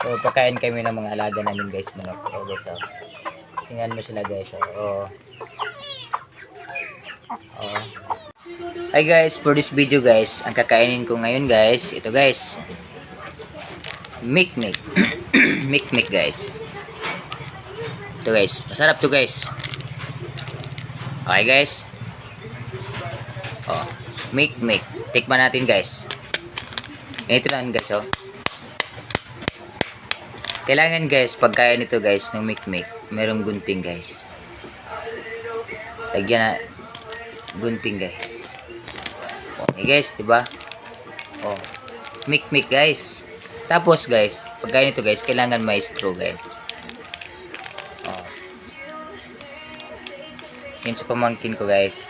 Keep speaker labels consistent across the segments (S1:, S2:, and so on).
S1: So, pagkain kami ng mga alaga namin guys, manok. Oh, guys, oh. Tingnan mo sila guys, oh. Oh. Hi guys, for this video guys, ang kakainin ko ngayon guys, ito guys. Mikmik. Mikmik guys. Ito guys, masarap to guys. Okay guys. Oh, Mikmik. Tikman natin guys. Ito lang guys, oh. Kailangan guys, pagkain nito guys ng Mikmik, merong gunting guys. Lagyan na gunting guys. Okay guys, diba? Oh, Mikmik guys. Tapos guys, pagkain nito guys, kailangan may straw guys. Oh. Yun sa pamangkin ko guys.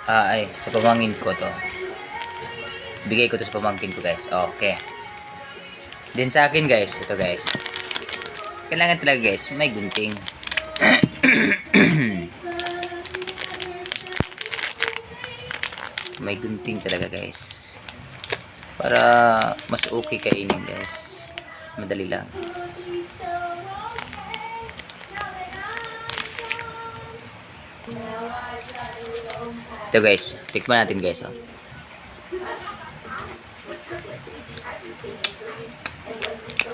S1: Sa pamangkin ko to. Bigay ko to sa pamangkin ko guys. Okay. Din sa akin guys, ito guys. Kailangan talaga guys, may gunting. May gunting talaga guys. Para mas okay kainin guys. Madali lang. Ito guys, tikman natin guys, oh.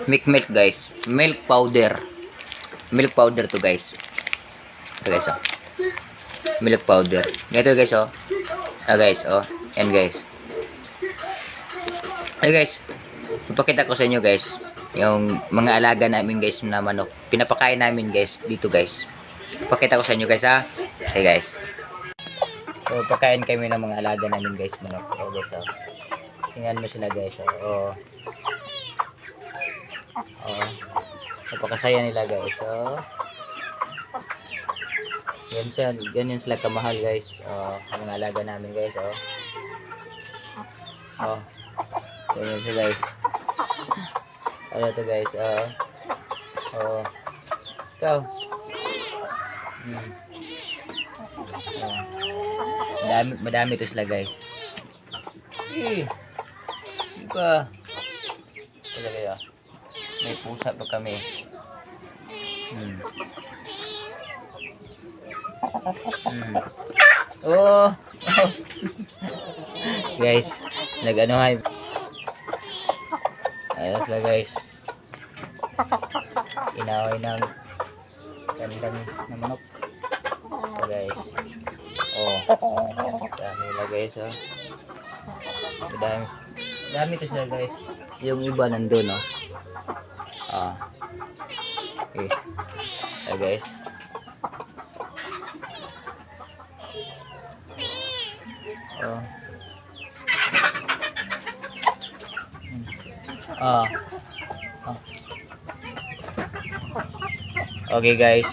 S1: Mikmik guys, milk powder. Milk powder to guys. Ito guys, oh. Milk powder. Ito guys, oh. Guys, oh. Yan guys. Hey guys, ipakita ko sa inyo guys yung mga alaga namin guys na manok. Pinapakain namin guys dito guys. Ipakita ko sa inyo guys, ha. Hey guys. So, pagkain kami ng mga alaga namin guys, manok. Oh guys, oh. Tingnan mo sila guys, oh. Oh. Napakasaya nila guys, oh. Ganyan sila kamahal guys. Oh, ang mga alaga namin guys, oh. Oh. Ganyan sila guys. Ano to guys, oh. Oh. Ikaw. Madami to sila guys. Diba? Ito kaya. May pusa pa kami. Oh. Guys, nag-ano hay. Ayos lang guys. Inaway ng gandang na manok. So guys. Oh. Dami lang guys, oh. Dami to sila guys. Yung iba nandun, oh. Okay. So guys. Oh. Okay guys.